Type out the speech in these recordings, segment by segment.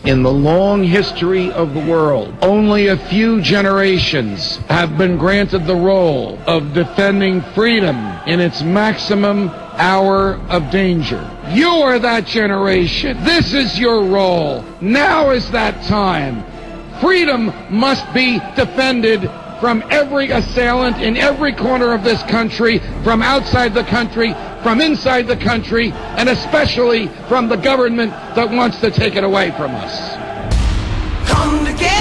In the long history of the world, only a few generations have been granted the role of defending freedom in its maximum hour of danger. You are that generation. This is your role. Now is that time. Freedom must be defended from every assailant in every corner of this country, from outside the country, from inside the country, and especially from the government that wants to take it away from us. Come together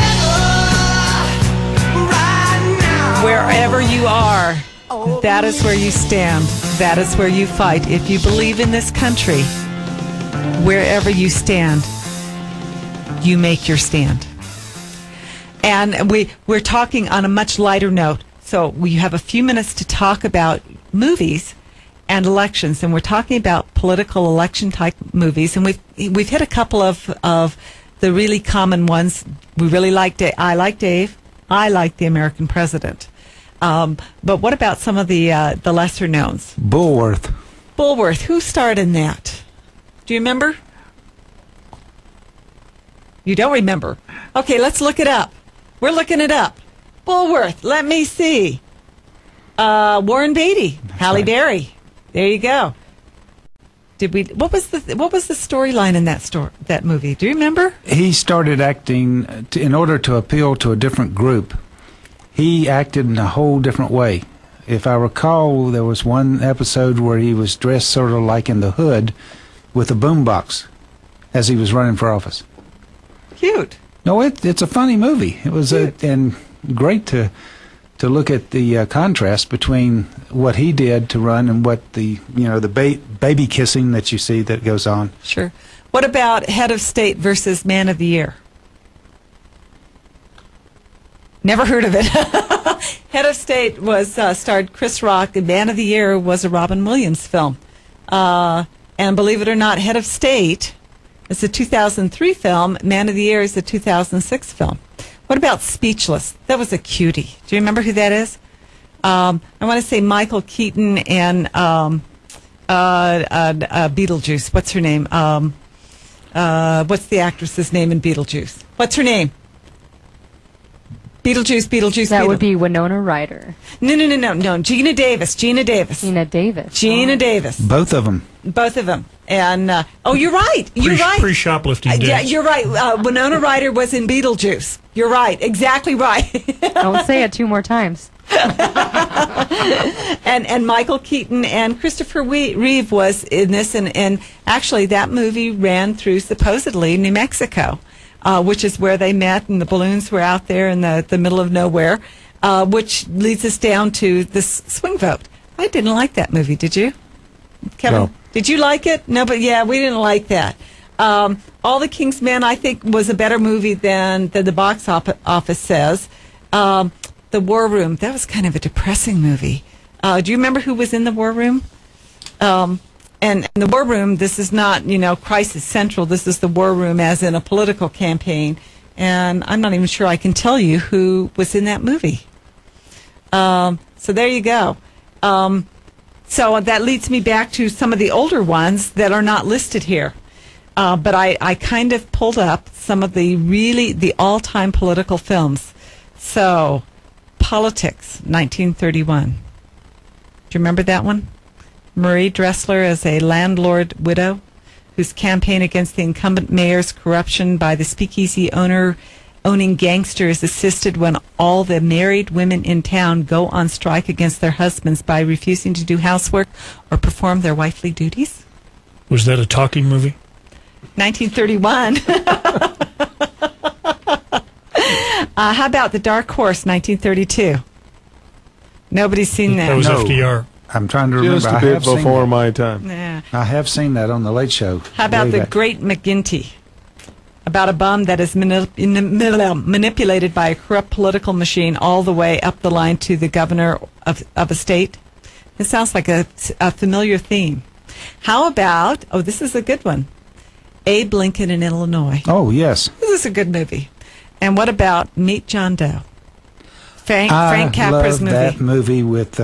right now. Wherever you are, that is where you stand. That is where you fight. If you believe in this country, wherever you stand, you make your stand. And we're talking on a much lighter note. So we have a few minutes to talk about movies and elections. And we're talking about political election type movies. And we've hit a couple of the really common ones. We really like I like Dave. I like The American President. But what about some of the lesser knowns? Bulworth. Who starred in that? Do you remember? You don't remember? Okay, let's look it up. We're looking it up. Bulworth. Let me see. Warren Beatty. Halle Berry. There you go. What was the storyline in that movie? Do you remember? He started acting in order to appeal to a different group. He acted in a whole different way. If I recall, there was one episode where he was dressed sort of like in the Hood with a boombox as he was running for office. Cute. No, it's a funny movie. It was and great to look at the contrast between what he did to run and what the baby kissing that you see that goes on. Sure. What about Head of State versus Man of the Year? Never heard of it. Head of State was starred Chris Rock, and Man of the Year was a Robin Williams film. And believe it or not, Head of State is a 2003 film. Man of the Year is a 2006 film. What about Speechless? That was a cutie. Do you remember who that is? I want to say Michael Keaton and Beetlejuice. What's her name? What's the actress's name in Beetlejuice? What's her name? Beetlejuice. That would be Winona Ryder. No. Gina Davis. Gina Davis. Both of them. And, you're right. Pre-shoplifting days. Yeah, you're right. Winona Ryder was in Beetlejuice. You're right. Exactly right. Don't say it 2 more times. and Michael Keaton and Christopher Reeve was in this. And actually, that movie ran through, supposedly, New Mexico, which is where they met, and the balloons were out there in the middle of nowhere, which leads us down to this swing vote. I didn't like that movie. Did you, Kevin? No. Did you like it? No, but yeah, we didn't like that. All the King's Men, I think, was a better movie than the box office says. The War Room, that was kind of a depressing movie. Do you remember who was in the War Room? And the War Room, this is not, Crisis Central. This is the War Room as in a political campaign. And I'm not even sure I can tell you who was in that movie. So there you go. So that leads me back to some of the older ones that are not listed here. But I kind of pulled up some of the all-time political films. So, Politics, 1931. Do you remember that one? Marie Dressler as a landlord widow whose campaign against the incumbent mayor's corruption by the speakeasy owning gangster is assisted when all the married women in town go on strike against their husbands by refusing to do housework or perform their wifely duties. Was that a talking movie? 1931. How about The Dark Horse, 1932? Nobody's seen that. That was No. FDR. I'm trying to remember. Just a bit before my time. Yeah. I have seen that on the Late Show. How about Way The back. Great McGinty? About a bum that is manipulated by a corrupt political machine all the way up the line to the governor of a state. It sounds like a familiar theme. How about, this is a good one, Abe Lincoln in Illinois. Oh, yes. This is a good movie. And what about Meet John Doe? Frank I Capra's love that movie with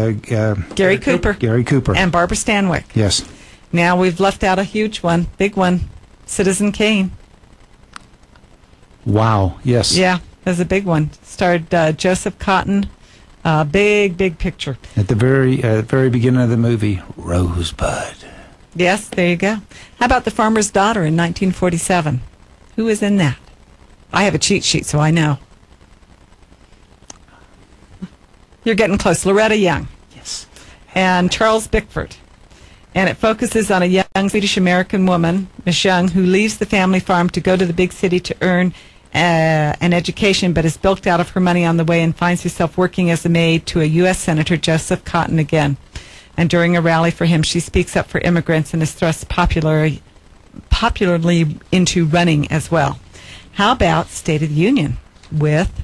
Gary Cooper. Gary Cooper. And Barbara Stanwyck. Yes. Now we've left out a huge one, big one, Citizen Kane. Wow. Yes. Yeah, that was a big one. Starred Joseph Cotton. Big picture. At the very beginning of the movie, Rosebud. Yes, there you go. How about The Farmer's Daughter in 1947? Who was in that? I have a cheat sheet, so I know. You're getting close. Loretta Young. Yes. And Charles Bickford. And it focuses on a young Swedish-American woman, Miss Young, who leaves the family farm to go to the big city to earn an education, but is bilked out of her money on the way and finds herself working as a maid to a U.S. Senator, Joseph Cotton, again. And during a rally for him, she speaks up for immigrants and is thrust popularly into running as well. How about State of the Union with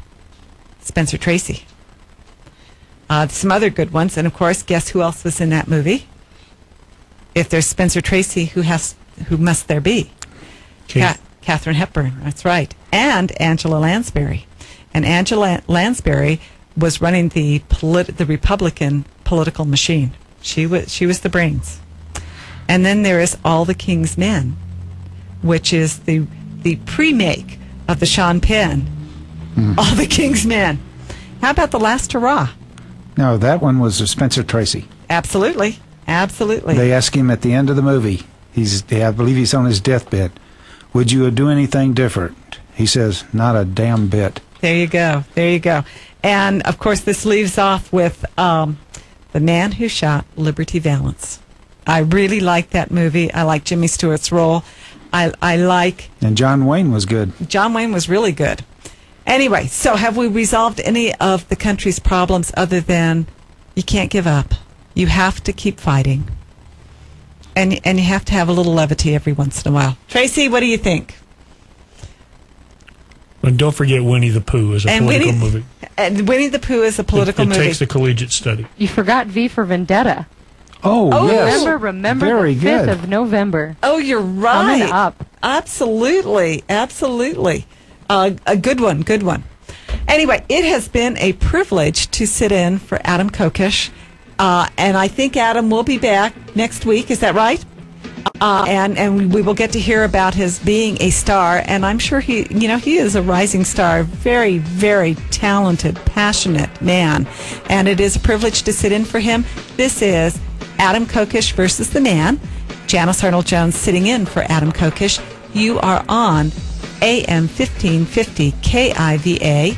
Spencer Tracy? Some other good ones, and of course, guess who else was in that movie? If there's Spencer Tracy, who must there be? Katharine Hepburn, that's right. And Angela Lansbury. And Angela Lansbury was running the Republican political machine. She was the brains. And then there is All the King's Men, which is the pre-make of the Sean Penn. All the King's Men. How about The Last Hurrah? No, that one was Spencer Tracy. Absolutely. They ask him at the end of the movie. I believe he's on his deathbed. Would you do anything different? He says, not a damn bit. There you go. And, of course, this leaves off with The Man Who Shot Liberty Valance. I really like that movie. I like Jimmy Stewart's role. And John Wayne was good. John Wayne was really good. Anyway, so have we resolved any of the country's problems other than you can't give up? You have to keep fighting. And you have to have a little levity every once in a while. Tracy, what do you think? And don't forget Winnie the Pooh is a political movie. And Winnie the Pooh is a political movie. It takes a collegiate study. You forgot V for Vendetta. Oh yes. Remember Very the 5th good. of November. Oh, you're right. Coming up. Absolutely. A good one. Anyway, it has been a privilege to sit in for Adam Kokesh. And I think Adam will be back next week. Is that right? And we will get to hear about his being a star. And I'm sure he is a rising star, very, very talented, passionate man. And it is a privilege to sit in for him. This is Adam Kokesh versus the Man. Janice Arnold-Jones sitting in for Adam Kokesh. You are on AM 1550 KIVA.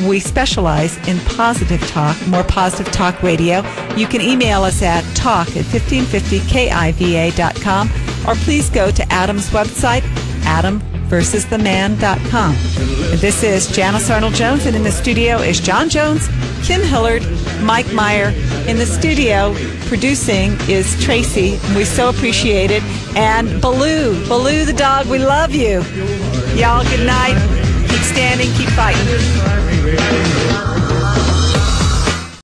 We specialize in positive talk, more positive talk radio. You can email us at talk@1550kiva.com, or please go to Adam's website, adamversustheman.com. This is Janice Arnold-Jones, and in the studio is John Jones, Kim Hillard, Mike Meyer. In the studio, producing is Tracy. We so appreciate it. And Baloo the dog, we love you. Y'all, good night. Keep standing, keep fighting.